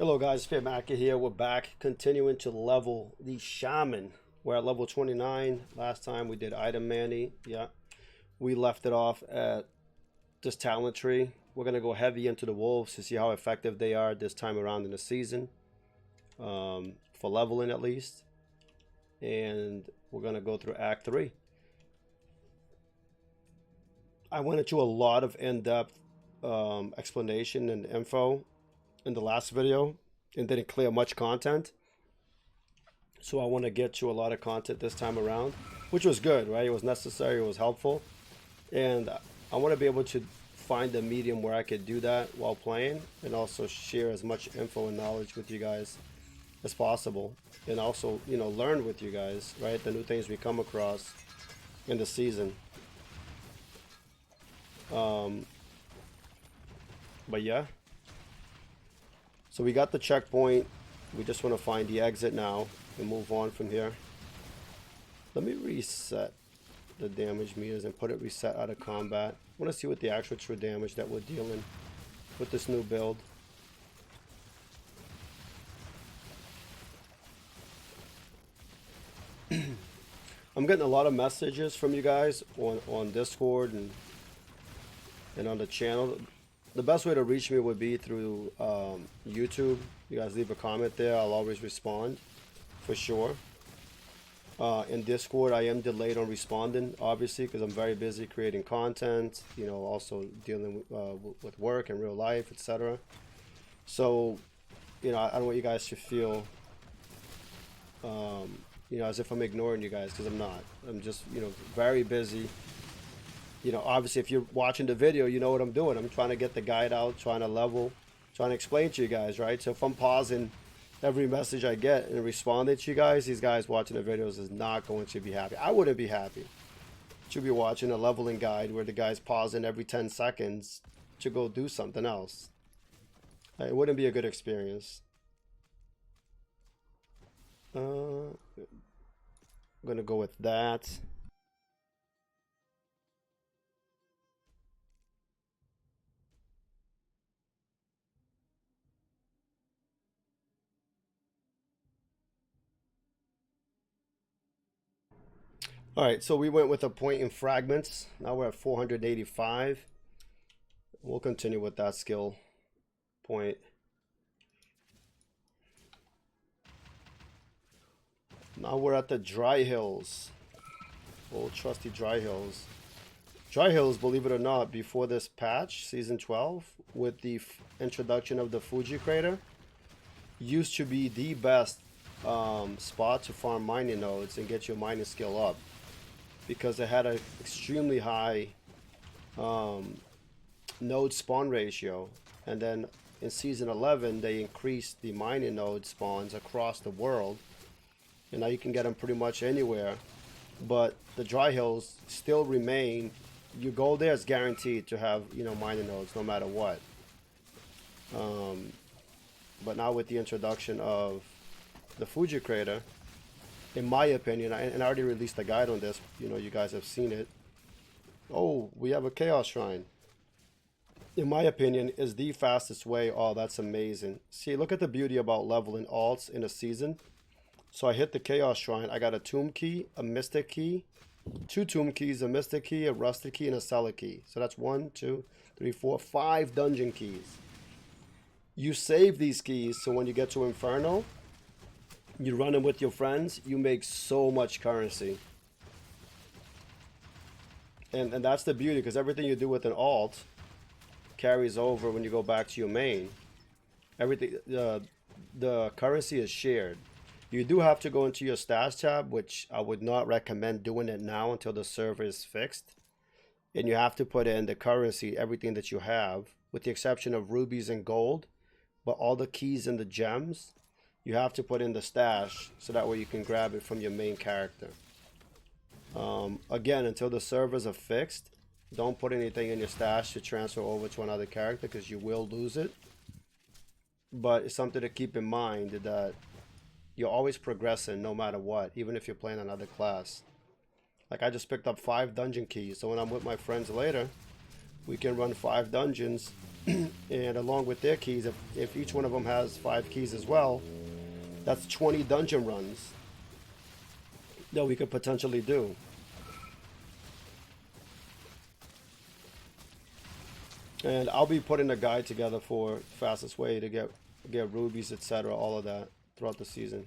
Hello guys, Fearmaky here. We're back continuing to level the Shaman. We're at level 29. Last time we did item Manny. Yeah. We left it off at this talent tree. We're going to go heavy into the wolves to see how effective they are this time around in the season. For leveling at least. And we're going to go through Act 3. I went into a lot of in-depth explanation and info in the last video and didn't clear much content, so I want to get to a lot of content this time around, which was good, right? It was necessary, it was helpful, and I want to be able to find a medium where I could do that while playing and also share as much info and knowledge with you guys as possible, and also, you know, learn with you guys, right? The new things we come across in the season. But yeah, so we got the checkpoint. We just want to find the exit now and move on from here. Let me reset the damage meters and put it reset out of combat. I want to see what the actual true damage that we're dealing with this new build. I'm getting a lot of messages from you guys on Discord and on the channel. The best way to reach me would be through YouTube. You guys leave a comment there. I'll always respond for sure. In Discord, I am delayed on responding, obviously, because I'm very busy creating content, you know, also dealing with work and real life, etc. So, you know, I don't want you guys to feel, you know, as if I'm ignoring you guys, because I'm not. I'm just, you know, very busy. You know, obviously, if you're watching the video, you know what I'm doing. I'm trying to get the guide out, trying to level, trying to explain to you guys, right? So if I'm pausing every message I get and responding to you guys, these guys watching the videos is not going to be happy. I wouldn't be happy to be watching a leveling guide where the guy's pausing every 10 seconds to go do something else. It wouldn't be a good experience. I'm going to go with that. Alright, so we went with a point in fragments. Now we're at 485. We'll continue with that skill point. Now we're at the Dry Hills. Old trusty Dry Hills. Dry Hills, believe it or not, before this patch, Season 12, with the introduction of the Fuji Crater, used to be the best spot to farm mining nodes and get your mining skill up, because it had an extremely high node spawn ratio. And then in Season 11 they increased the mining node spawns across the world, and now you can get them pretty much anywhere. But the Dry Hills still remain, you go there, it's guaranteed to have, you know, mining nodes no matter what. But now with the introduction of the Fuji Crater, in my opinion, and I already released a guide on this, you know, you guys have seen it. Oh, we have a Chaos Shrine. In my opinion, is the fastest way. Oh, that's amazing. See, look at the beauty about leveling alts in a season. So I hit the Chaos Shrine. I got a Tomb Key, a Mystic Key, 2 Tomb Keys, a Mystic Key, a Rusted Key, and a Cellar Key. So that's 1, 2, 3, 4, 5 Dungeon Keys. You save these keys, so when you get to Inferno, you run them with your friends, you make so much currency. And that's the beauty, because everything you do with an alt carries over when you go back to your main. Everything, the currency is shared. You do have to go into your stash tab, which I would not recommend doing it now until the server is fixed. And you have to put in the currency, everything that you have, with the exception of rubies and gold. But all the keys and the gems, you have to put in the stash, so that way you can grab it from your main character. Again, until the servers are fixed, don't put anything in your stash to transfer over to another character, because you will lose it. But it's something to keep in mind, that you're always progressing no matter what, even if you're playing another class. Like, I just picked up 5 dungeon keys, so when I'm with my friends later, we can run 5 dungeons And along with their keys, if each one of them has 5 keys as well, that's 20 dungeon runs that we could potentially do. And I'll be putting a guide together for fastest way to get rubies, etc., all of that throughout the season.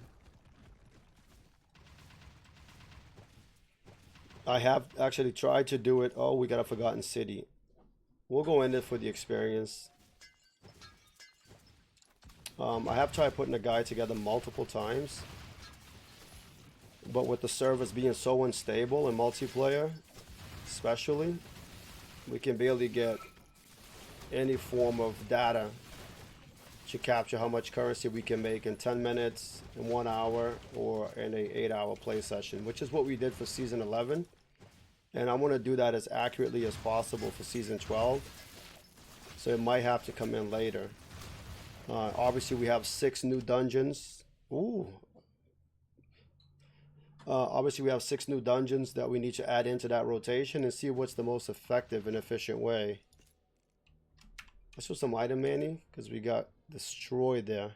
I have actually tried to do it. Oh, we got a Forgotten City. We'll go in there for the experience. I have tried putting a guide together multiple times, but with the servers being so unstable in multiplayer, especially, we can barely get any form of data to capture how much currency we can make in 10 minutes, in 1 hour, or in a 8-hour play session, which is what we did for season 11. And I want to do that as accurately as possible for season 12. So it might have to come in later. Obviously, we have 6 new dungeons. Ooh. Obviously, we have 6 new dungeons that we need to add into that rotation and see what's the most effective and efficient way. Let's do some item manning because we got destroyed there.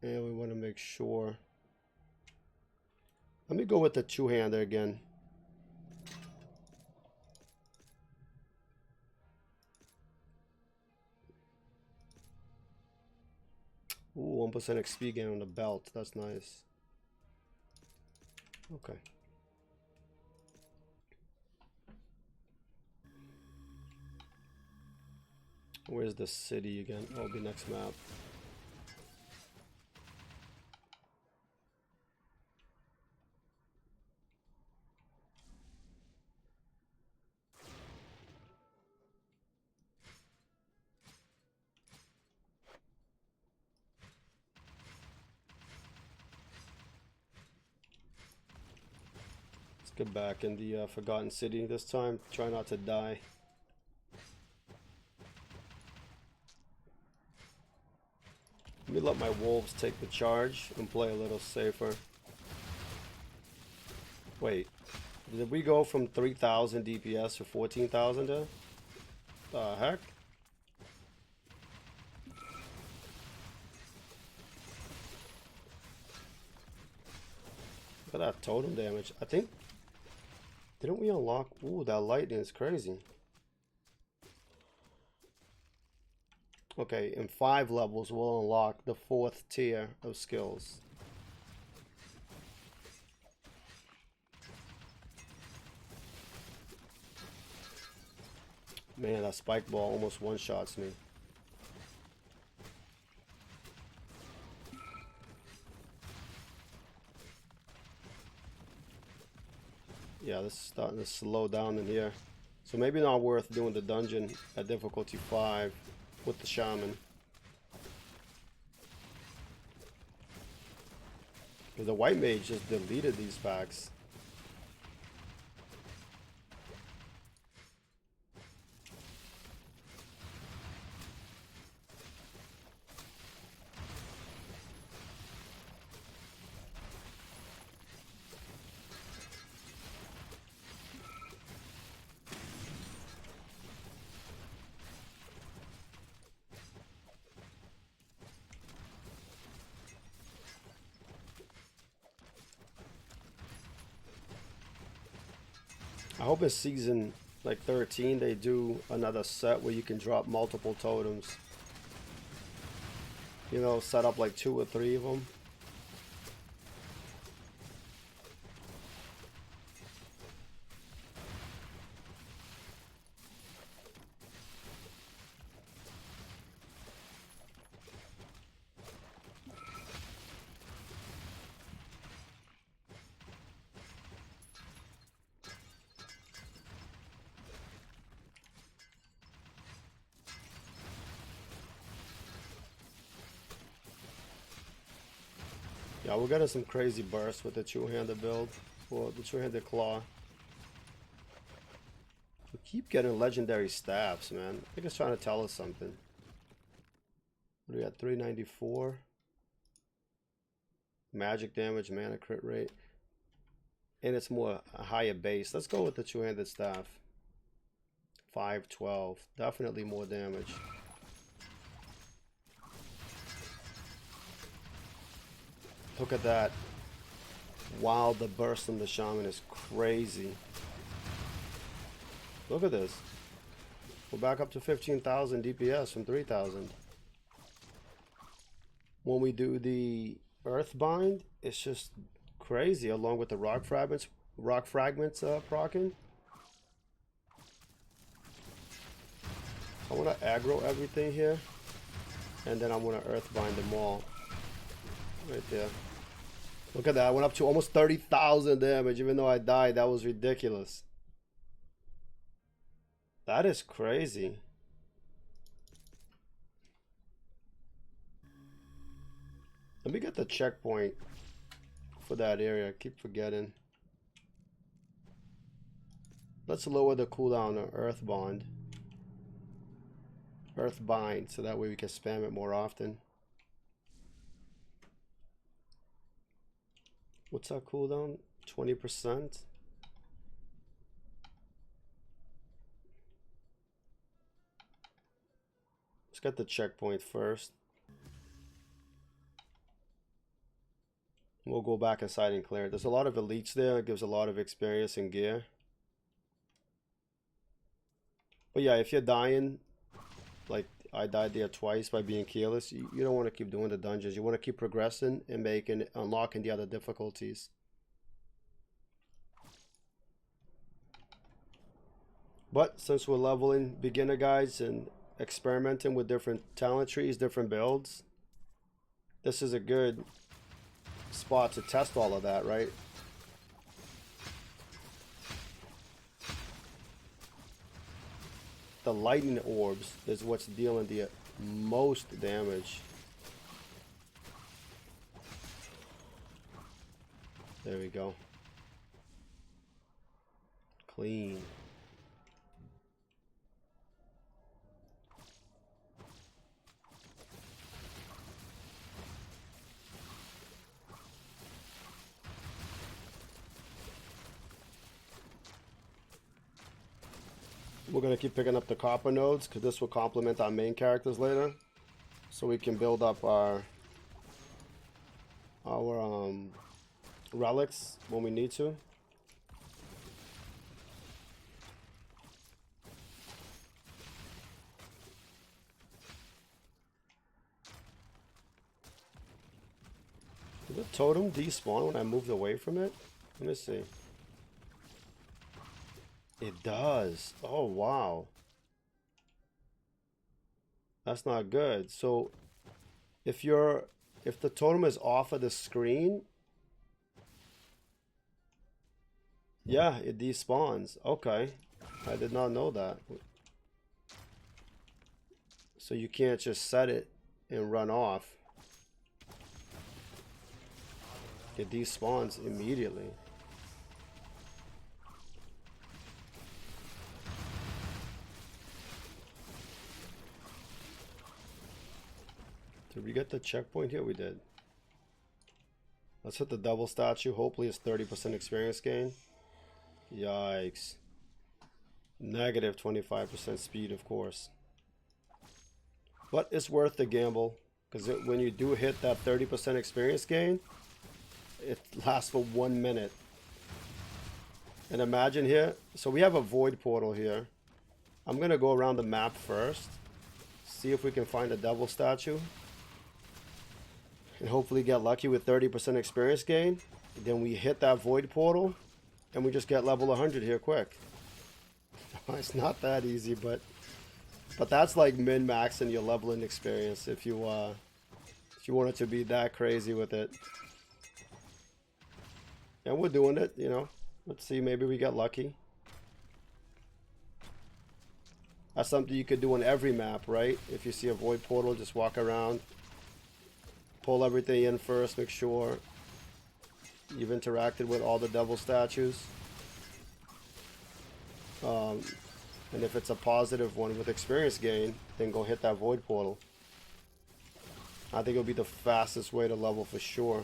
And we want to make sure. Let me go with the two-hander again. Ooh, 1% XP gain on the belt. That's nice. Okay. Where's the city again? Oh, the next map. Let's get back in the Forgotten City this time. Try not to die. Let me let my wolves take the charge and play a little safer. Wait, did we go from 3,000 DPS to 14,000 there? The heck? Look at that totem damage. I think... Didn't we unlock... Ooh, that lightning is crazy. Okay, in 5 levels we'll unlock the 4th tier of skills. Man, that spike ball almost one-shots me. Yeah, this is starting to slow down in here. So maybe not worth doing the dungeon at difficulty 5 with the Shaman. Because the white mage just deleted these packs. I hope in season like 13 they do another set where you can drop multiple totems. You know, set up like 2 or 3 of them. Yeah, we're getting some crazy bursts with the two-handed build, or the two-handed claw. We keep getting legendary staffs, man. I think it's trying to tell us something. We got 394. Magic damage, mana crit rate. And it's more a higher base. Let's go with the two-handed staff. 512. Definitely more damage. Look at that. Wow, the burst from the Shaman is crazy. Look at this. We're back up to 15,000 DPS from 3,000. When we do the Earthbind, it's just crazy, along with the rock fragments proccing. I want to aggro everything here, and then I'm going to Earthbind them all. Right there. Look at that. I went up to almost 30,000 damage, even though I died. That was ridiculous. That is crazy. Let me get the checkpoint for that area. I keep forgetting. Let's lower the cooldown on Earthbind, so that way we can spam it more often. What's our cooldown? 20%? Let's get the checkpoint first. We'll go back inside and clear it. There's a lot of elites there. It gives a lot of experience and gear. But yeah, if you're dying, like I died there twice by being careless, you don't want to keep doing the dungeons. You want to keep progressing and unlocking the other difficulties. But since we're leveling beginner guys and experimenting with different talent trees, different builds, this is a good spot to test all of that, right? The lightning orbs is what's dealing the most damage. There we go. Clean. We're going to keep picking up the copper nodes because this will complement our main characters later. So we can build up our relics when we need to. Did the totem despawn when I moved away from it? Let me see. It does. Oh, wow. That's not good. So if the totem is off of the screen, yeah, it despawns. Okay. I did not know that. So you can't just set it and run off. It despawns immediately. Did we get the checkpoint here? We did. Let's hit the double statue. Hopefully it's 30% experience gain. Yikes. Negative 25% speed, of course. But it's worth the gamble. Because when you do hit that 30% experience gain, it lasts for 1 minute. And imagine here. So we have a void portal here. I'm going to go around the map first. See if we can find a devil statue. And hopefully get lucky with 30% experience gain. Then we hit that void portal and we just get level 100 here quick. It's not that easy, but that's like min-maxing your leveling experience if you want it to be that crazy with it. And we're doing it, you know. Let's see, maybe we get lucky. That's something you could do on every map, right? If you see a void portal, just walk around. Pull everything in first, make sure you've interacted with all the devil statues. And if it's a positive one with experience gain, then go hit that void portal. I think it'll be the fastest way to level for sure.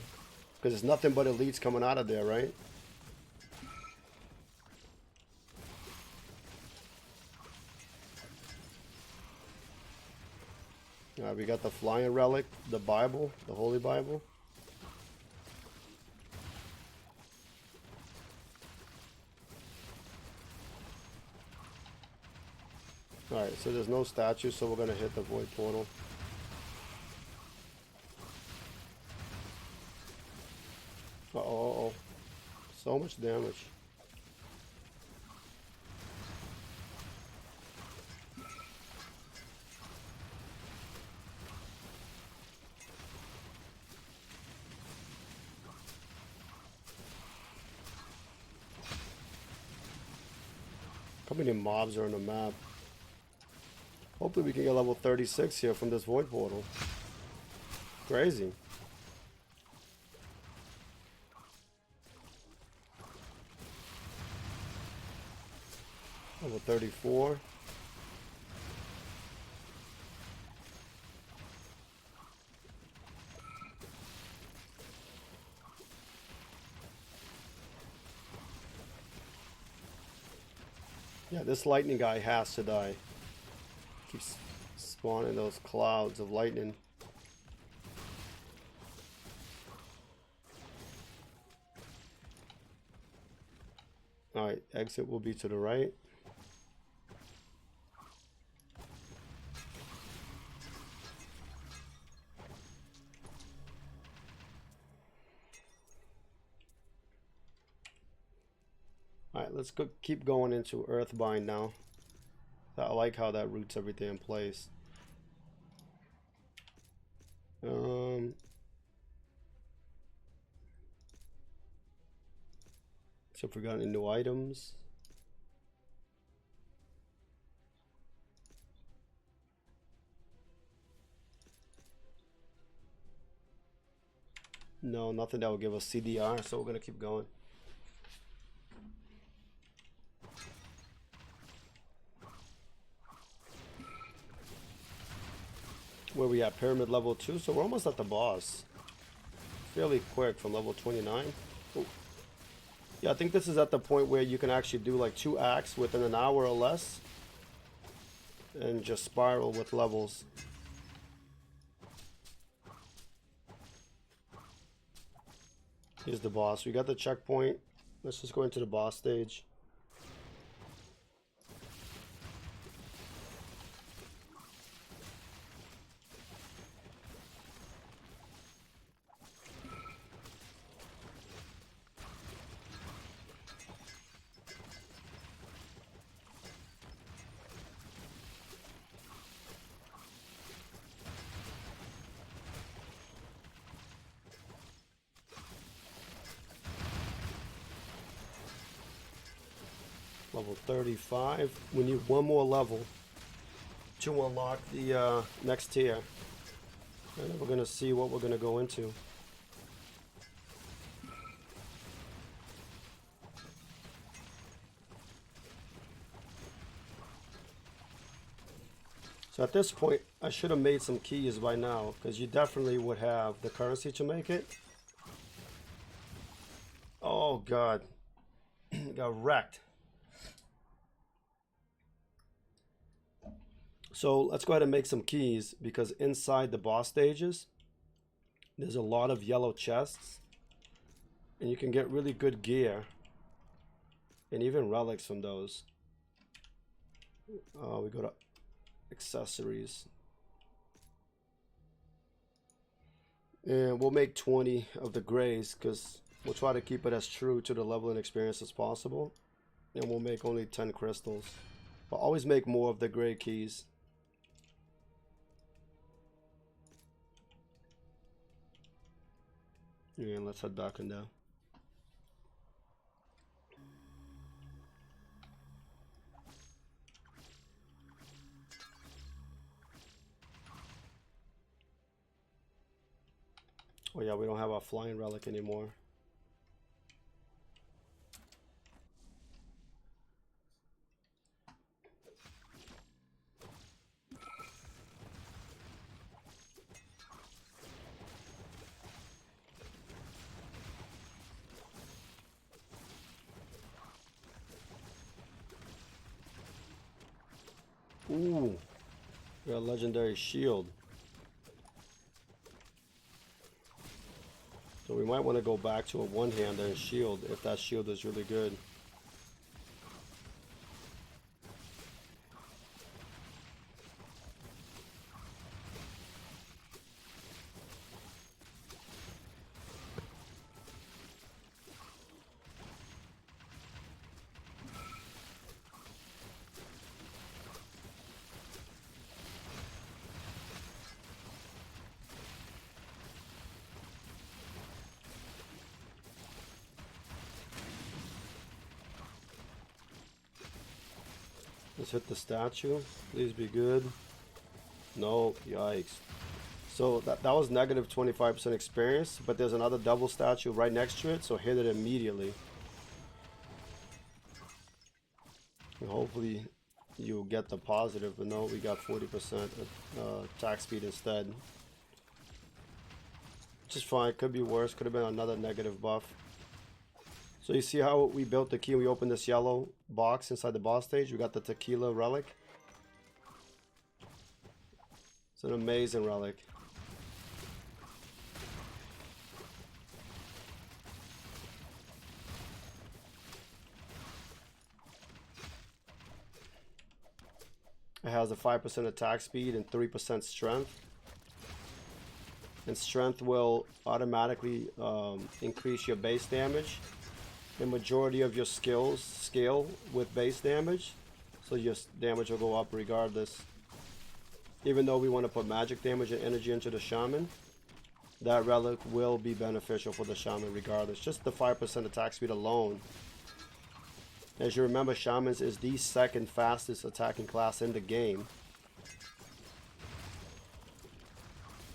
Because there's nothing but elites coming out of there, right? Alright, we got the flying relic, the Bible, the Holy Bible. Alright, so there's no statue, so we're gonna hit the void portal. Uh-oh. So much damage. How many mobs are on the map? Hopefully we can get level 36 here from this void portal. Crazy. Level 34. Yeah, this lightning guy has to die. Keeps spawning those clouds of lightning. Alright, exit will be to the right. Alright, let's go, keep going into Earthbind now. I like how that roots everything in place. So if we got any new items. No, nothing that will give us CDR, so we're gonna keep going. Where we at? Pyramid level 2, so we're almost at the boss. Fairly quick from level 29. Ooh. Yeah, I think this is at the point where you can actually do like 2 acts within an hour or less. And just spiral with levels. Here's the boss. We got the checkpoint. Let's just go into the boss stage. Level 35. We need one more level to unlock the next tier. And then we're going to see what we're going to go into. So at this point, I should have made some keys by now, because you definitely would have the currency to make it. Oh god. Got wrecked. So let's go ahead and make some keys, because inside the boss stages, there's a lot of yellow chests. And you can get really good gear. And even relics from those. We go to accessories. And we'll make 20 of the grays, because we'll try to keep it as true to the level and experience as possible. And we'll make only 10 crystals. But always make more of the gray keys. And let's head back in now. Oh yeah, we don't have our flying relic anymore. Ooh, we got a legendary shield. So we might want to go back to a one-hander and shield if that shield is really good. Let's hit the statue. Please be good. No, yikes. So that was negative 25% experience, but there's another double statue right next to it, so hit it immediately. And hopefully you'll get the positive, but no, we got 40% attack speed instead. Which is fine, could be worse, could have been another negative buff. So you see how we built the key? We opened this yellow box inside the boss stage. We got the tequila relic. It's an amazing relic. It has a 5% attack speed and 3% strength. And strength will automatically increase your base damage. The majority of your skills scale with base damage, so your damage will go up regardless. Even though we want to put magic damage and energy into the Shaman, that relic will be beneficial for the Shaman regardless. Just the 5% attack speed alone. As you remember, Shamans is the second fastest attacking class in the game.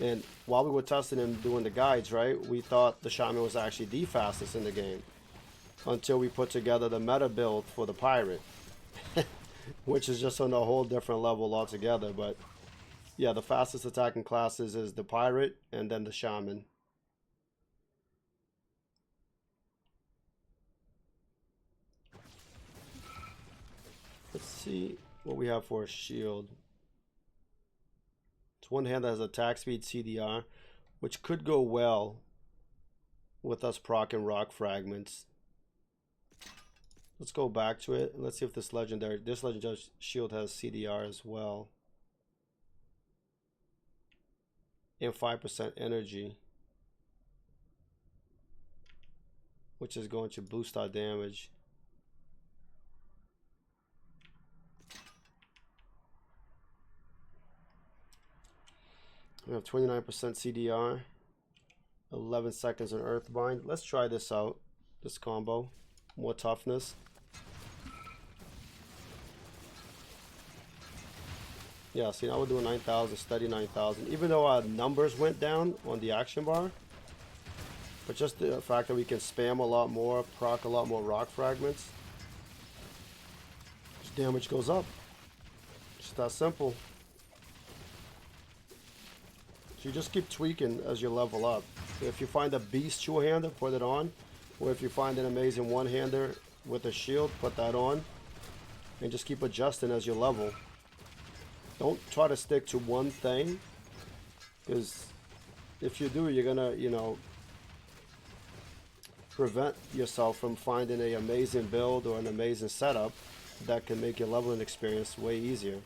And while we were testing and doing the guides, right, we thought the Shaman was actually the fastest in the game. Until we put together the meta build for the pirate, which is just on a whole different level altogether. But yeah, the fastest attacking classes is the pirate and then the Shaman. Let's see what we have for a shield. It's one hand that has attack speed CDR, which could go well with us proccing rock fragments. Let's go back to it and let's see if this legendary shield has CDR as well. And 5% energy, which is going to boost our damage. We have 29% CDR, 11 seconds on Earthbind. Let's try this out, this combo. More toughness. Yeah, see, now we're doing 9,000, steady 9,000. Even though our numbers went down on the action bar, but just the fact that we can spam a lot more, proc a lot more rock fragments, just damage goes up. Just that simple. So you just keep tweaking as you level up. If you find a beast two-hander, put it on. Or if you find an amazing one-hander with a shield, put that on. And just keep adjusting as you level. Don't try to stick to one thing, because if you do, you're gonna, you know, prevent yourself from finding an amazing build or an amazing setup that can make your leveling experience way easier.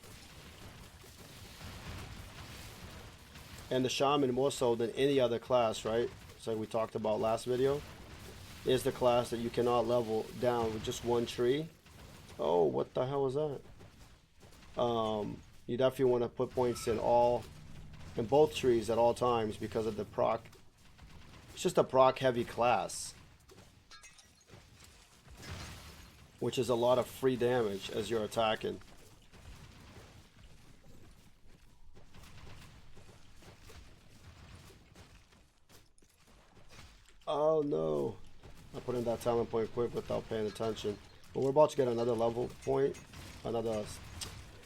And the Shaman, more so than any other class, right? So we talked about last video, is the class that you cannot level down with just one tree. Oh, what the hell was that? You definitely want to put points in both trees at all times because of the proc. It's just a proc heavy class, which is a lot of free damage as you're attacking. Oh no, I put in that talent point quick without paying attention. But we're about to get another level point, another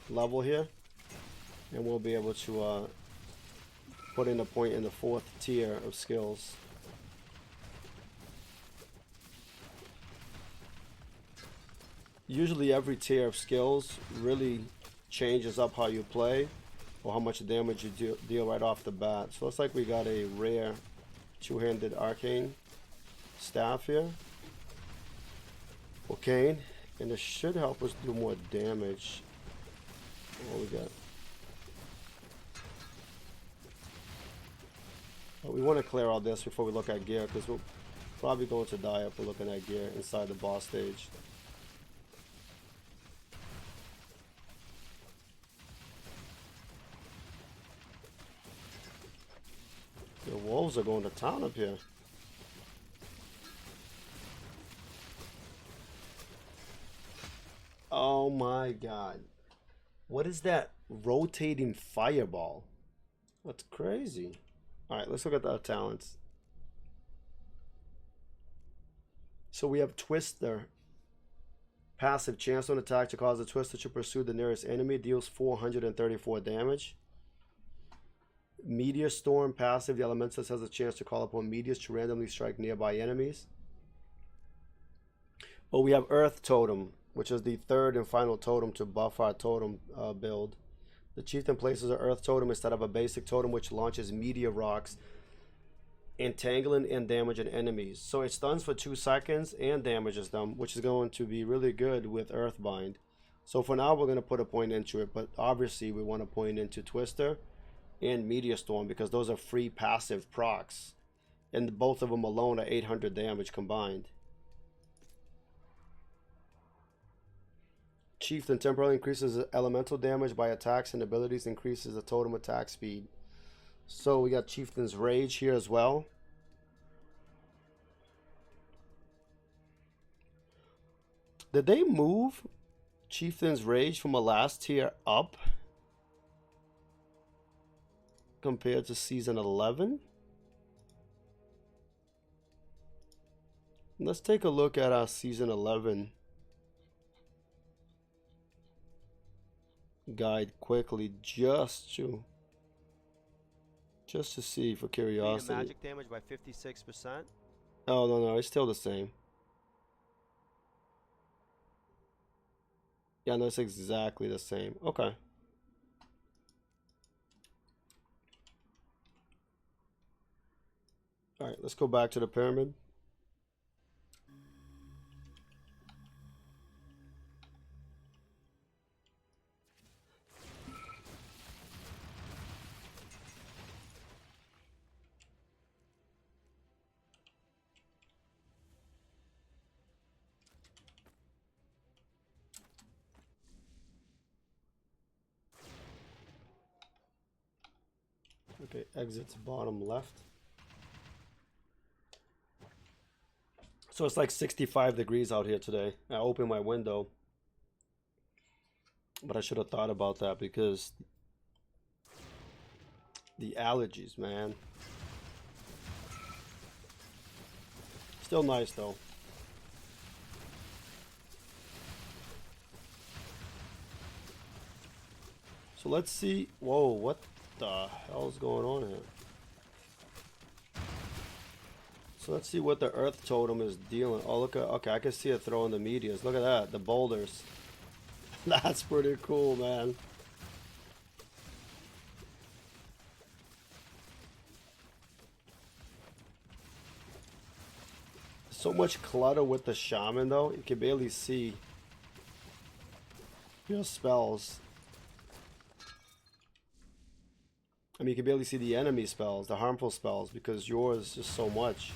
level here, and we'll be able to put in a point in the 4th tier of skills. Usually every tier of skills really changes up how you play or how much damage you deal right off the bat. So it's like we got a rare two-handed arcane staff here. Okay, and this should help us do more damage. What we got? But we want to clear all this before we look at gear, because we're probably going to die if we're looking at gear inside the boss stage. The wolves are going to town up here. Oh my god. What is that rotating fireball? That's crazy. Alright, let's look at the talents. So we have Twister. Passive, chance on attack to cause the Twister to pursue the nearest enemy. Deals 434 damage. Meteor Storm, passive. The Elementalist has a chance to call upon meteors to randomly strike nearby enemies. Oh, we have Earth Totem, which is the third and final totem to buff our totem build. The Chieftain places an Earth Totem instead of a basic totem, which launches meteor rocks, entangling and damaging enemies. So it stuns for 2 seconds and damages them, which is going to be really good with Earthbind. So for now, we're going to put a point into it, but obviously we want to point into Twister and Meteor Storm, because those are free passive procs, and both of them alone are 800 damage combined. Chieftain temporarily increases elemental damage by attacks and abilities, increases the totem attack speed. So we got Chieftain's Rage here as well. Did they move Chieftain's Rage from a last tier up compared to season 11? Let's take a look at our season 11 guide quickly, just to see, for curiosity. Magic damage by 56%. Oh no, it's still the same. Yeah, no, it's exactly the same. Okay. All right, let's go back to the pyramid. Okay, exits bottom left. So it's like 65 degrees out here today. I opened my window, but I should have thought about that, because the allergies, man. Still nice though. So let's see. Whoa, what the hell is going on here? So let's see what the Earth Totem is dealing. Oh, look at, okay, I can see it throwing the meteors. Look at that, the boulders. That's pretty cool, man. So much clutter with the Shaman though, you can barely see your spells. I mean, you can barely see the enemy spells, the harmful spells, because yours is just so much.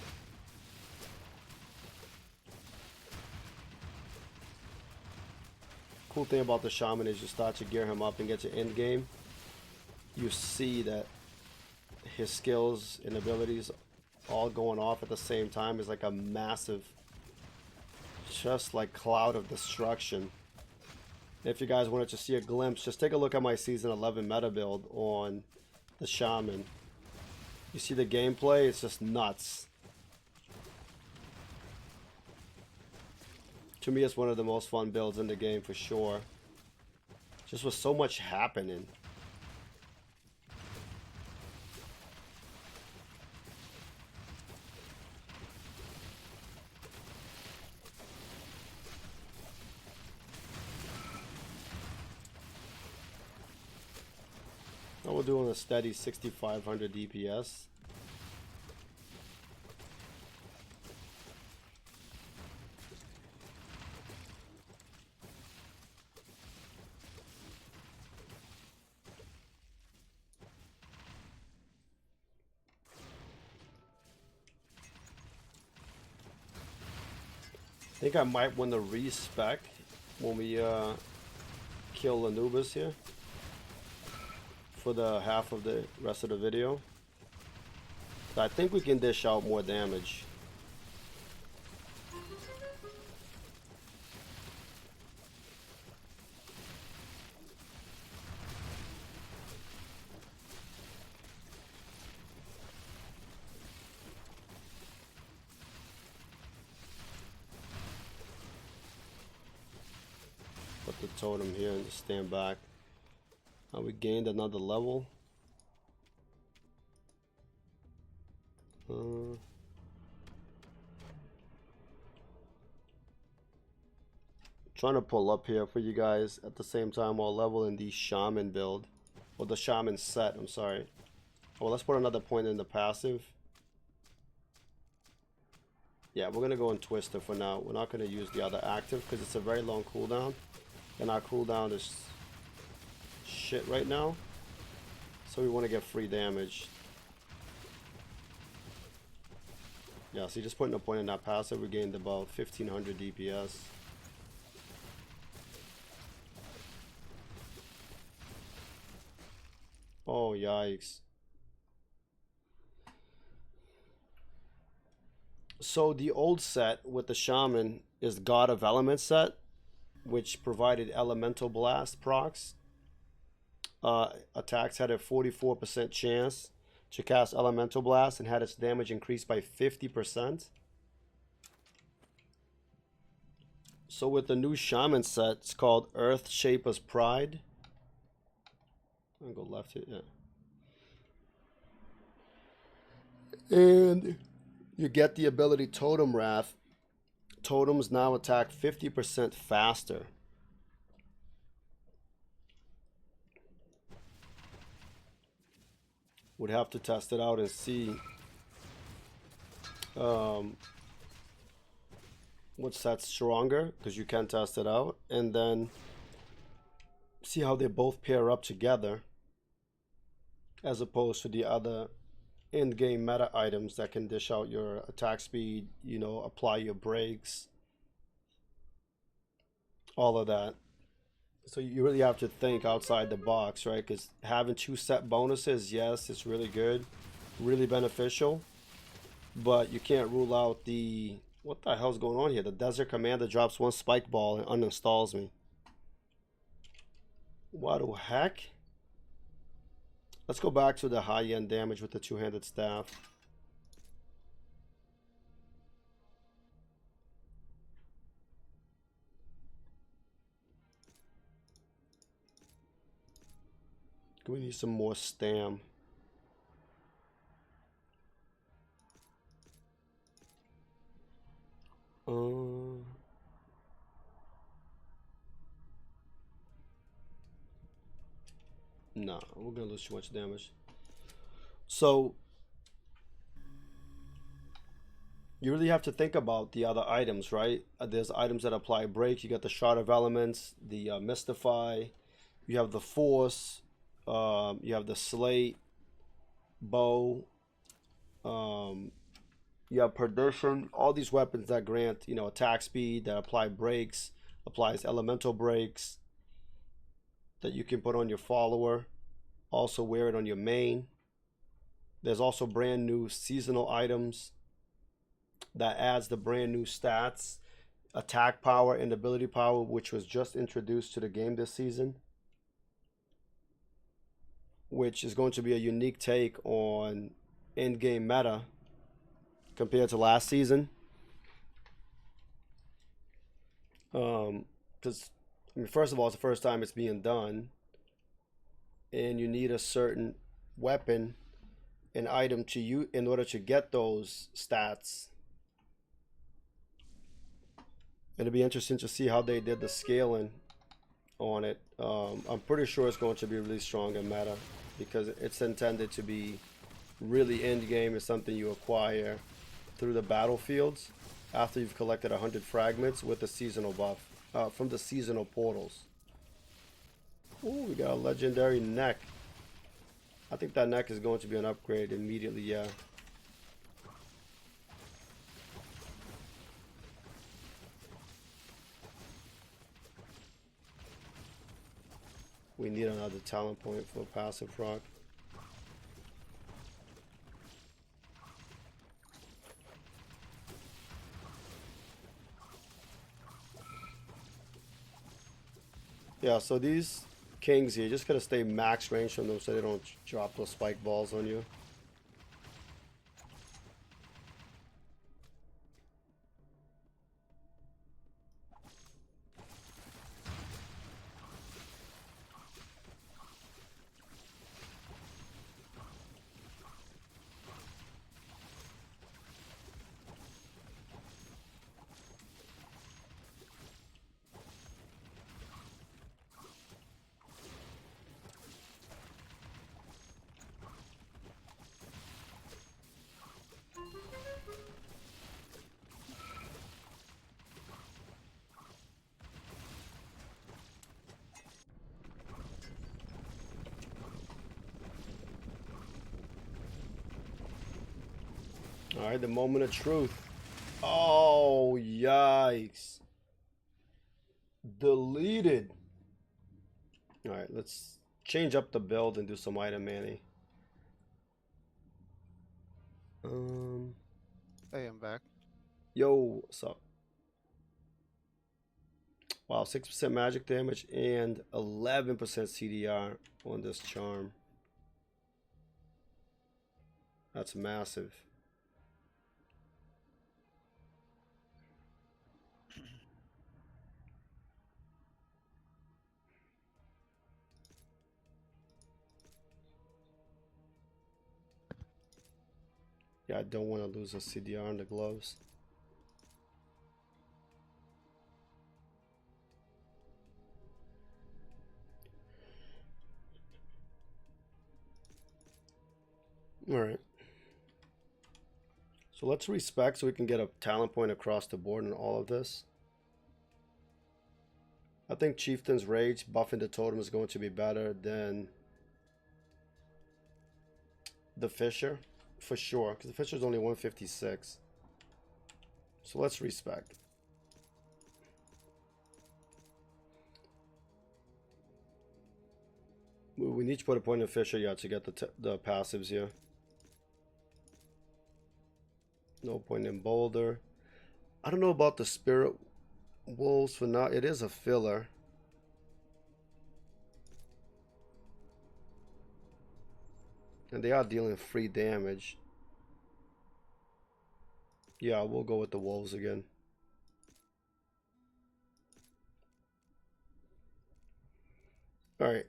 Cool thing about the Shaman is you start to gear him up and get to end game. You see that his skills and abilities all going off at the same time is like a massive, just like cloud of destruction. If you guys wanted to see a glimpse, just take a look at my season 11 meta build on the Shaman. You see the gameplay, it's just nuts. To me, it's one of the most fun builds in the game for sure. Just with so much happening. Now we're doing a steady 6500 DPS. think I might want to respec when we kill Anubis here for the half of the rest of the video. I think we can dish out more damage. Put the totem here and stand back. We gained another level. Trying to pull up here for you guys at the same time while leveling the Shaman build. Or the Shaman set, I'm sorry. Well, let's put another point in the passive. Yeah, we're going to go in Twister for now. We're not going to use the other active because it's a very long cooldown. And our cooldown is shit right now. So we want to get free damage. Yeah, so just putting a point in that passive, we gained about 1500 DPS. Oh, yikes. So the old set with the Shaman is God of Elements set, which provided Elemental Blast procs. Attacks had a 44% chance to cast Elemental Blast and had its damage increased by 50%. So with the new Shaman set, it's called Earth Shaper's Pride. I'm gonna go left here, yeah. And you get the ability Totem Wrath. Totems now attack 50% faster. Would have to test it out and see what set's stronger, because you can test it out, and then see how they both pair up together as opposed to the other in-game meta items that can dish out your attack speed, you know, apply your breaks, all of that. So you really have to think outside the box, right? Because having 2 set bonuses, yes, it's really good, really beneficial, but you can't rule out the, what the hell's going on here? The Desert Commander drops 1 spike ball and uninstalls me. What the heck? Let's go back to the high-end damage with the 2-handed staff. We need some more stam. Nah, we're gonna lose too much damage. So you really have to think about the other items, right? There's items that apply break. You got the Shard of Elements, the Mystify, you have the Force, you have the Slate, Bow, you have Perdition. All these weapons that grant, you know, attack speed, that apply breaks, applies elemental breaks, that you can put on your follower, also wear it on your main. There's also brand new seasonal items that adds the brand new stats, attack power and ability power, which was just introduced to the game this season, which is going to be a unique take on in-game meta compared to last season. Because I mean, first of all, it's the first time it's being done, and you need a certain weapon, an item to you in order to get those stats. It'll be interesting to see how they did the scaling on it. I'm pretty sure it's going to be really strong in meta because it's intended to be really end game. It's something you acquire through the battlefields after you've collected 100 fragments with the seasonal buff from the seasonal portals. Ooh, we got a legendary neck. I think that neck is going to be an upgrade immediately, yeah. We need another talent point for passive proc. Yeah, so these kings here, you just gotta stay max range from them so they don't drop those spike balls on you. Alright, the moment of truth. Oh, yikes. Deleted. Alright, let's change up the build and do some item manny. Hey, I'm back. Yo, what's up? Wow, 6% magic damage and 11% CDR on this charm. That's massive. Yeah, I don't want to lose a CDR on the gloves. Alright. So let's respec so we can get a talent point across the board in all of this. I think Chieftain's Rage buffing the totem is going to be better than the Fisher. For sure, because the Fisher is only 156. So let's respec. We need to put a point in Fisher, yeah, to get the passives here. No point in Boulder. I don't know about the Spirit Wolves for now. It is a filler. And they are dealing free damage. Yeah, we'll go with the Wolves again. Alright.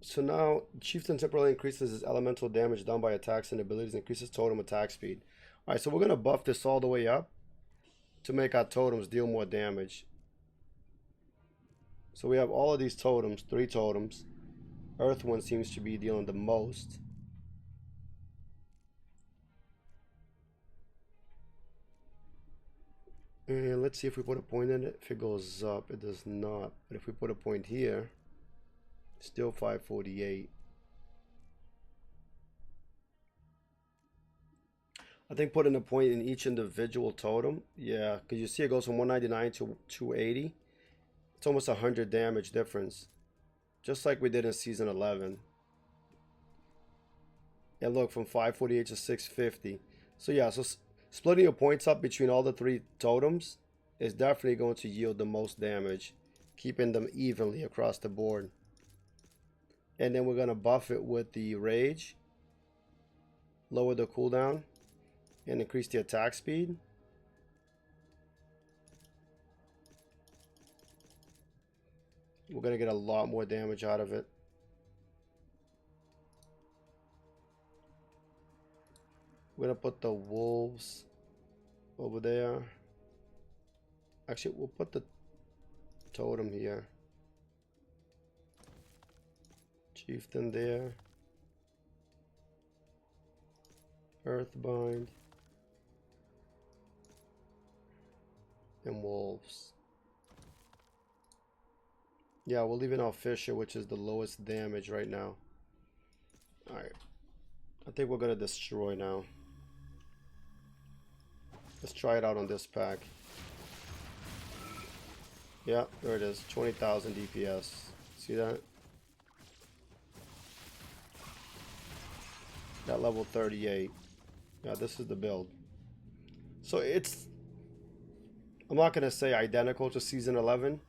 So now, Chieftain temporarily increases his elemental damage done by attacks and abilities, increases totem attack speed. Alright, so we're going to buff this all the way up to make our totems deal more damage. So we have all of these totems, 3 totems. Earth one seems to be dealing the most. And let's see if we put a point in it. If it goes up, it does not. But if we put a point here, still 548. I think putting a point in each individual totem, yeah, because you see it goes from 199 to 280. It's almost 100 damage difference, just like we did in season 11. And look, from 548 to 650. So yeah, so splitting your points up between all the 3 totems is definitely going to yield the most damage, keeping them evenly across the board. And then we're going to buff it with the Rage, lower the cooldown, and increase the attack speed. We're going to get a lot more damage out of it. We're going to put the Wolves over there. Actually, we'll put the totem here. Chieftain there. Earthbind. And Wolves. Yeah, we'll leave in our Fisher, which is the lowest damage right now. Alright. I think we're going to destroy now. Let's try it out on this pack. Yeah, there it is. 20,000 DPS. See that? at level 38. Yeah, this is the build. So it's, I'm not going to say identical to Season 11,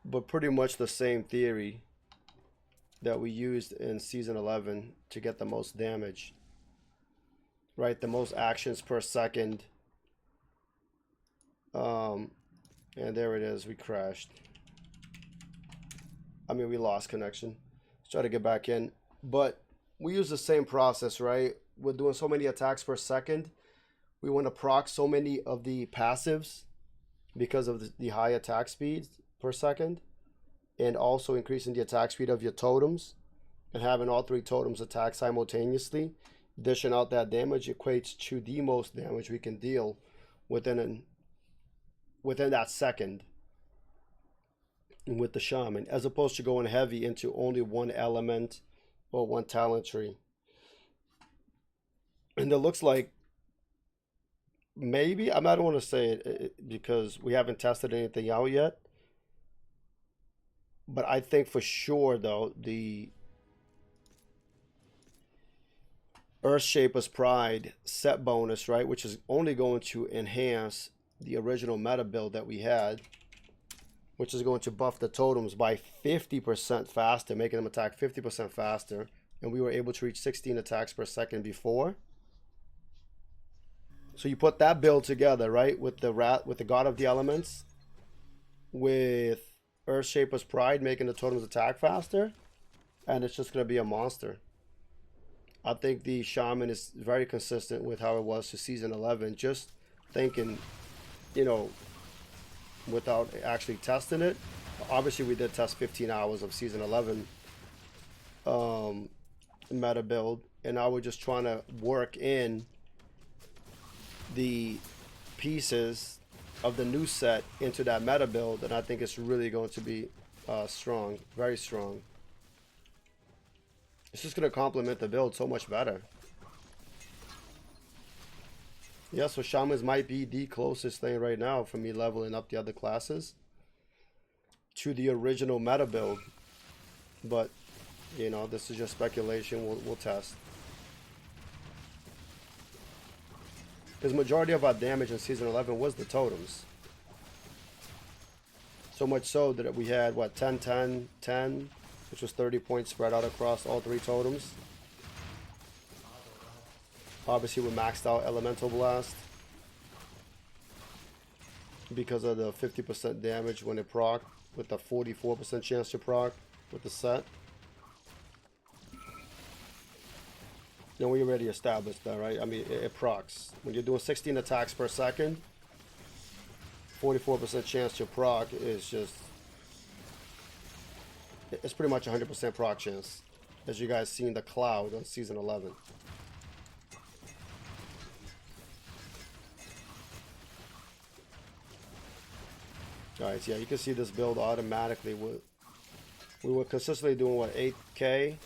but pretty much the same theory that we used in Season 11 to get the most damage. Right, the most actions per second. And there it is, we crashed. I mean, we lost connection. Let's try to get back in. But we use the same process, right? We're doing so many attacks per second. We want to proc so many of the passives because of the high attack speeds per second. And also increasing the attack speed of your totems. And having all 3 totems attack simultaneously. Dishing out that damage equates to the most damage we can deal within that second with the Shaman, as opposed to going heavy into only one element or one talent tree. And it looks like maybe, I don't want to say it because we haven't tested anything out yet, but I think for sure though the Earthshaper's Pride set bonus, right, which is only going to enhance the original meta build that we had, which is going to buff the totems by 50% faster, making them attack 50% faster, and we were able to reach 16 attacks per second before. So you put that build together, right, with the God of the Elements, with Earthshaper's Pride making the totems attack faster, and it's just going to be a monster. I think the Shaman is very consistent with how it was to Season 11. Just thinking, you know, without actually testing it. Obviously, we did test 15 hours of Season 11 meta build. And now we're just trying to work in the pieces of the new set into that meta build. And I think it's really going to be strong, very strong. It's just going to complement the build so much better. Yeah, so Shamans might be the closest thing right now for me leveling up the other classes to the original meta build. But, you know, this is just speculation. We'll test. Because majority of our damage in Season 11 was the totems. So much so that we had, what, 10, 10, 10... which was 30 points spread out across all 3 totems. Obviously, we maxed out Elemental Blast because of the 50% damage when it proc, with the 44% chance to proc with the set. And we already established that, right? I mean, it procs. When you're doing 16 attacks per second, 44% chance to proc is just... it's pretty much 100% proc chance, as you guys seen the cloud on Season 11. Alright, so yeah, you can see this build automatically. We were consistently doing, what, 8k?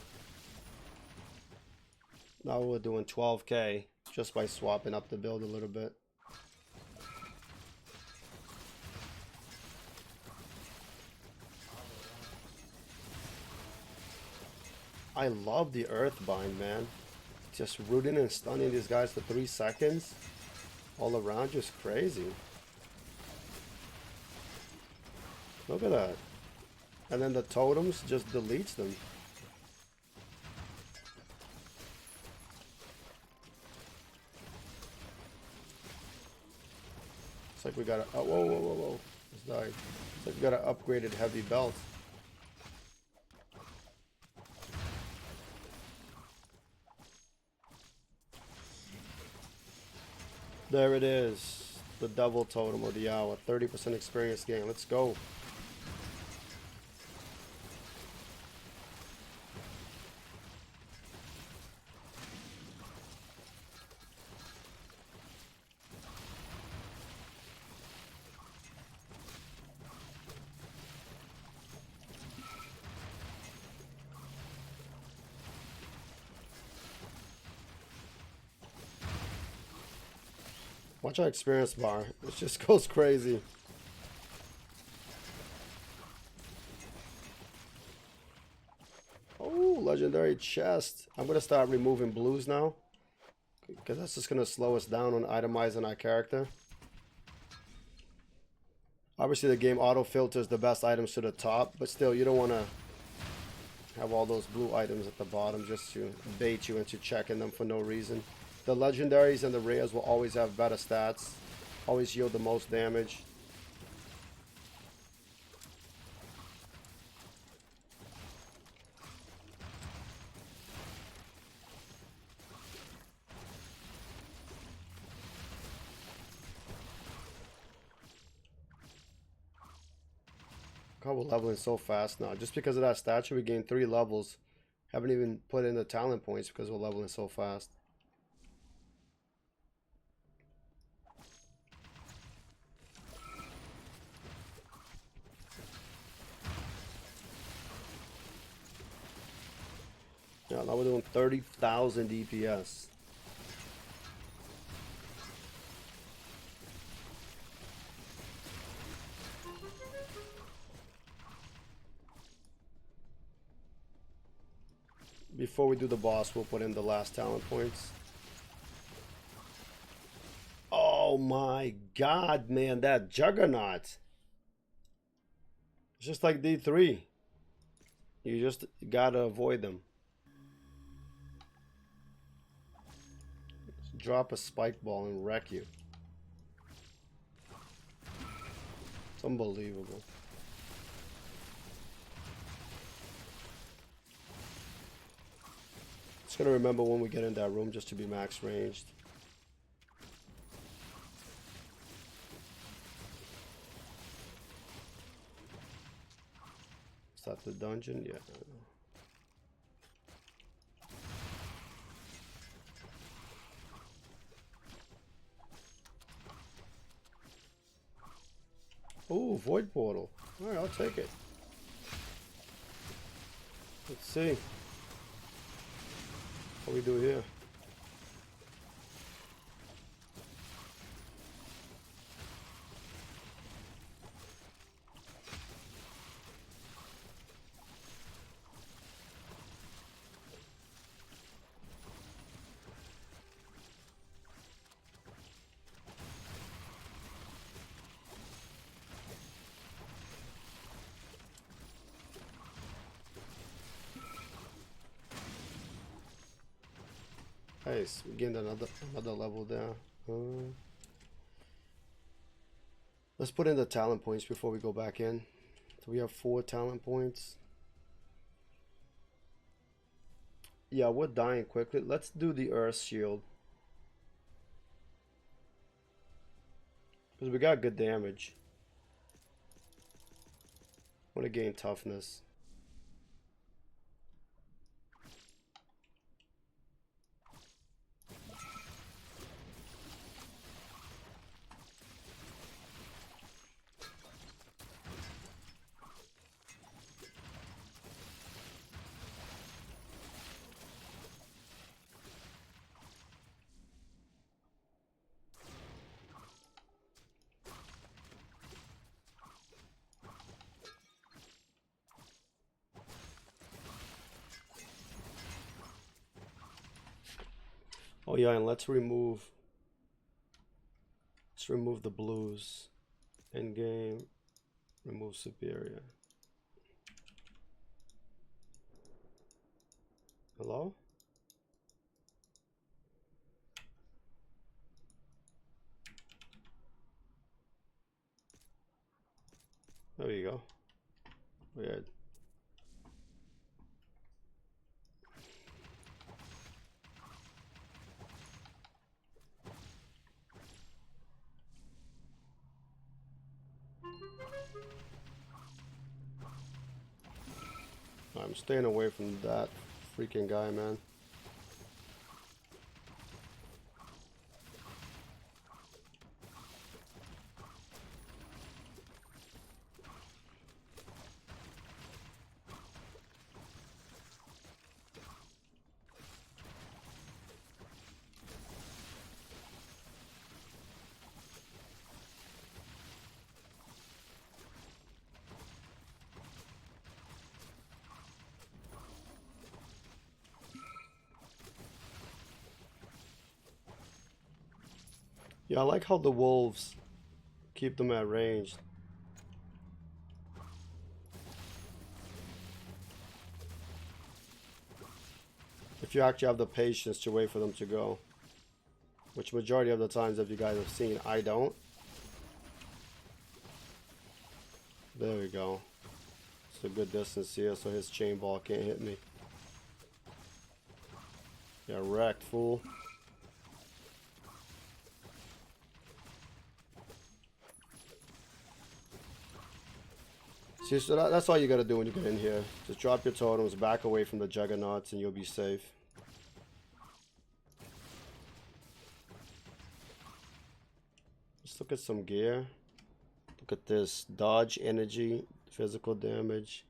Now we're doing 12k, just by swapping up the build a little bit. I love the Earthbind, man. Just rooting and stunning these guys for 3 seconds all around, just crazy. Look at that. And then the totems just deletes them. It's like we got a... oh, whoa, whoa, whoa, whoa. Just died. It's like we got an upgraded heavy belt. There it is. The double totem or the hour. 30% experience gain. Let's go. Watch our experience bar. It just goes crazy. Oh, legendary. legendary chest. I'm gonna start removing blues now, because that's just gonna slow us down on itemizing our character. Obviously the game auto filters the best items to the top, but still you don't want to have all those blue items at the bottom just to bait you into checking them for no reason. The legendaries and the rares will always have better stats, always yield the most damage. God, we're leveling so fast now. Just because of that statue, we gained 3 levels. Haven't even put in the talent points because we're leveling so fast. Yeah, now we're doing 30,000 DPS. Before we do the boss, we'll put in the last talent points. Oh my god, man, that juggernaut. It's just like D3. You just gotta avoid them. Just drop a spike ball and wreck you. It's unbelievable. Just gotta remember when we get in that room just to be max ranged. Is that the dungeon? Yeah. Oh, void portal. Alright, I'll take it. Let's see what we do here. Nice, we gained another level there. Let's put in the talent points before we go back in. So we have 4 talent points. Yeah, we're dying quickly. Let's do the Earth Shield. Because we got good damage. Want to gain toughness. Oh yeah, and let's remove the blues. End game. Remove superior. Hello? There you go. Weird. I'm staying away from that freaking guy, man. Yeah, I like how the wolves keep them at range. If you actually have the patience to wait for them to go. Which majority of the times, if you guys have seen, I don't. There we go. It's a good distance here, so his chain ball can't hit me. Yeah, wrecked, fool. See, so that's all you gotta do when you get in here. Just drop your totems, back away from the juggernauts, and you'll be safe. Let's look at some gear. Look at this. Dodge, energy, physical damage,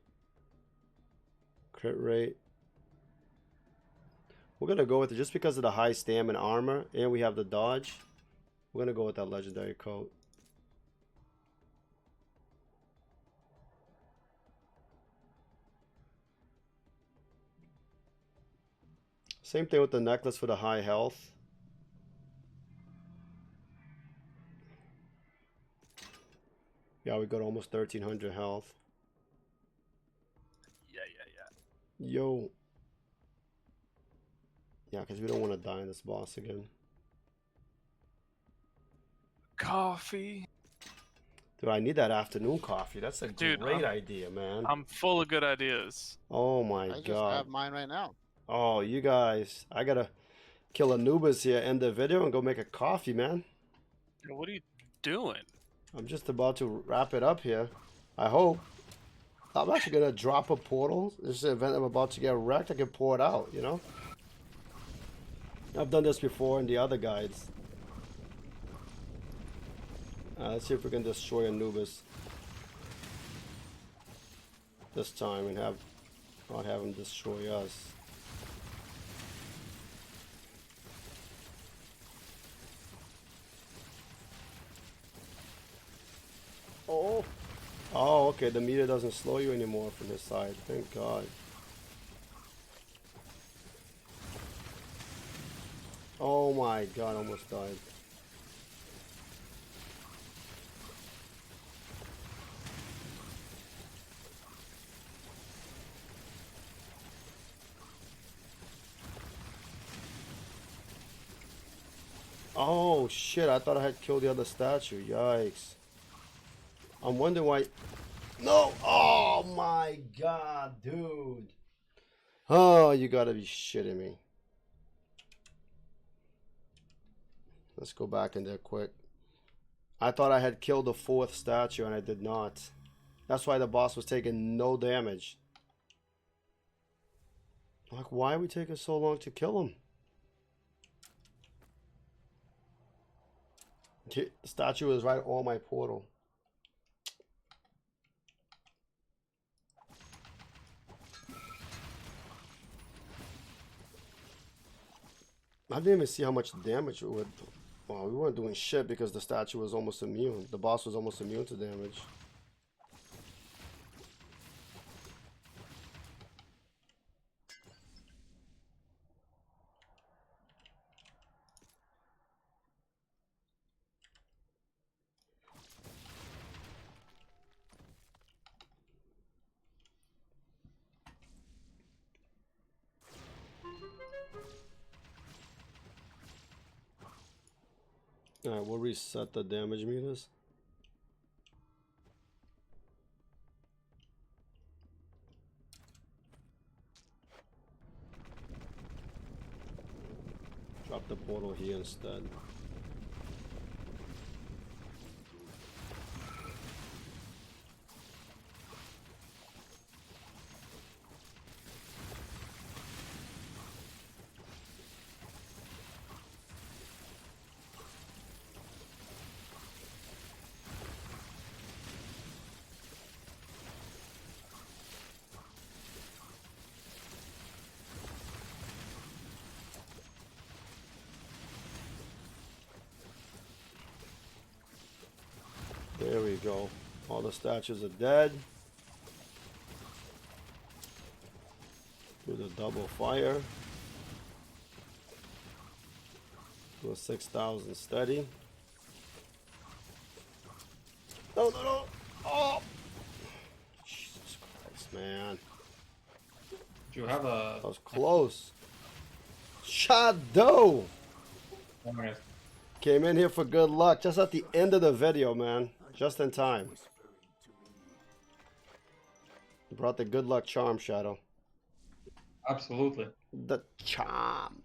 crit rate. We're gonna go with it just because of the high stamina armor, and we have the dodge. We're gonna go with that legendary coat. Same thing with the necklace for the high health. Yeah, we got almost 1300 health. Yeah. Yo. Yeah, because we don't want to die in this boss again. Coffee. Dude, I need that afternoon coffee. That's a Dude, great idea, man. I'm full of good ideas. Oh my I just god. have mine right now. Oh, you guys. I gotta kill Anubis here, end the video, and go make a coffee, man. What are you doing? I'm just about to wrap it up here. I hope. I'm actually gonna drop a portal. This is an event I'm about to get wrecked. I can pour it out, you know? I've done this before in the other guides. Let's see if we can destroy Anubis this time and not have him destroy us. Oh, okay. The meter doesn't slow you anymore from his side. Thank God. Oh my God! Almost died. Oh shit, I thought I had killed the other statue. Yikes. I'm wondering why... No! Oh my god, dude. Oh, you gotta be shitting me. Let's go back in there quick. I thought I had killed the fourth statue and I did not. That's why the boss was taking no damage. Like, why are we taking so long to kill him? The statue is right on my portal. I didn't even see how much damage it would. Well, we weren't doing shit because the statue was almost immune. The boss was almost immune to damage. Alright, we'll reset the damage meters. Drop the portal here instead. There we go. All the statues are dead. Do the double fire. Do a 6,000 steady. No, no, no. Oh! Jesus Christ, man. Do you have a... That was close. Shadow! Alright. Came in here for good luck. Just at the end of the video, man. Just in time. Brought the good luck charm, Shadow. Absolutely. The charm.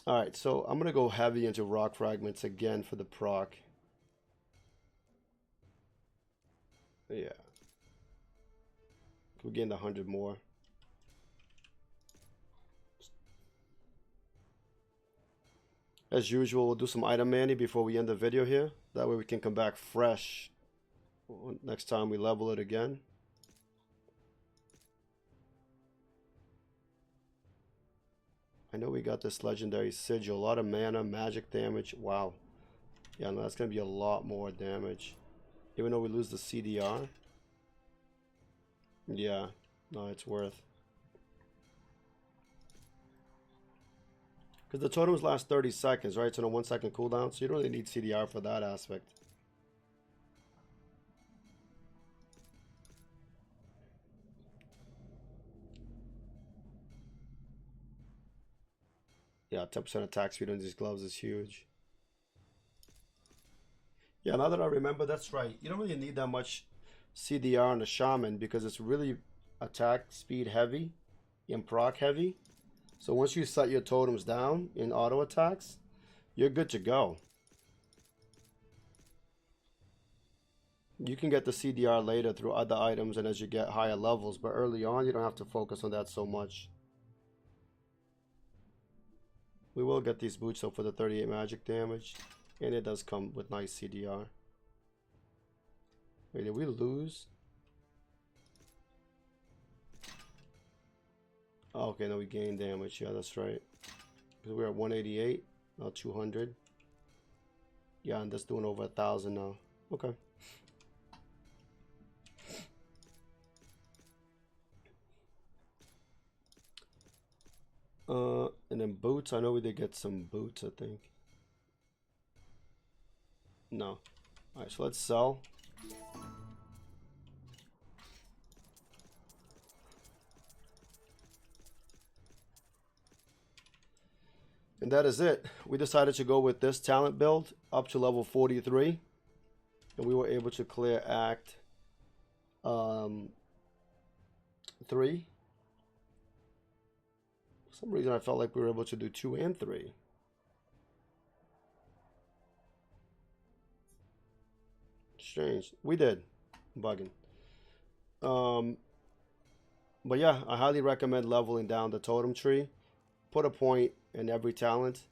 Alright, so I'm going to go heavy into rock fragments again for the proc. Yeah. We gained 100 more. As usual, we'll do some item manny before we end the video here. That way we can come back fresh next time we level it again. I know we got this legendary sigil, a lot of mana, magic damage. Wow. Yeah, no, that's going to be a lot more damage. Even though we lose the CDR. Yeah, no, it's worth. Because the totems last 30 seconds, right? So no 1 second cooldown. So you don't really need CDR for that aspect. Yeah, 10% attack speed on these gloves is huge. Yeah, now that I remember, that's right. You don't really need that much CDR on the Shaman because it's really attack speed heavy and proc heavy. So once you set your totems down in auto attacks, you're good to go. You can get the CDR later through other items and as you get higher levels, but early on you don't have to focus on that so much. We will get these boots up for the 38 magic damage, and it does come with nice CDR. Wait, did we lose? Oh, okay, no, we gained damage. Yeah, that's right. Because we're at 188, now 200. Yeah, and that's doing over 1,000 now. Okay. And then boots. I know we did get some boots, I think. No. Alright, so let's sell. And that is it. We decided to go with this talent build up to level 43. And we were able to clear Act 3. For some reason I felt like we were able to do 2 and 3. Strange. We did. I'm bugging. But yeah, I highly recommend leveling down the totem tree. Put a point in every talent,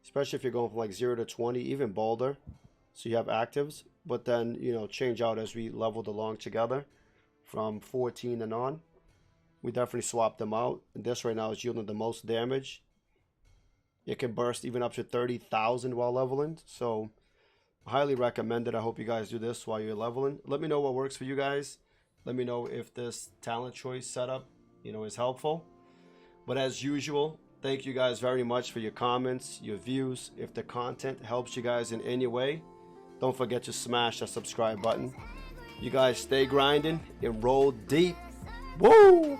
especially if you're going from like 0 to 20, even bolder, so you have actives. But then, you know, change out as we leveled along together from 14 and on. We definitely swapped them out, and this right now is yielding the most damage. It can burst even up to 30,000 while leveling, so I highly recommend it. I hope you guys do this while you're leveling. Let me know what works for you guys. Let me know if this talent choice setup, you know, is helpful. But as usual, thank you guys very much for your comments, your views. If the content helps you guys in any way, don't forget to smash that subscribe button. You guys stay grinding and roll deep. Woo!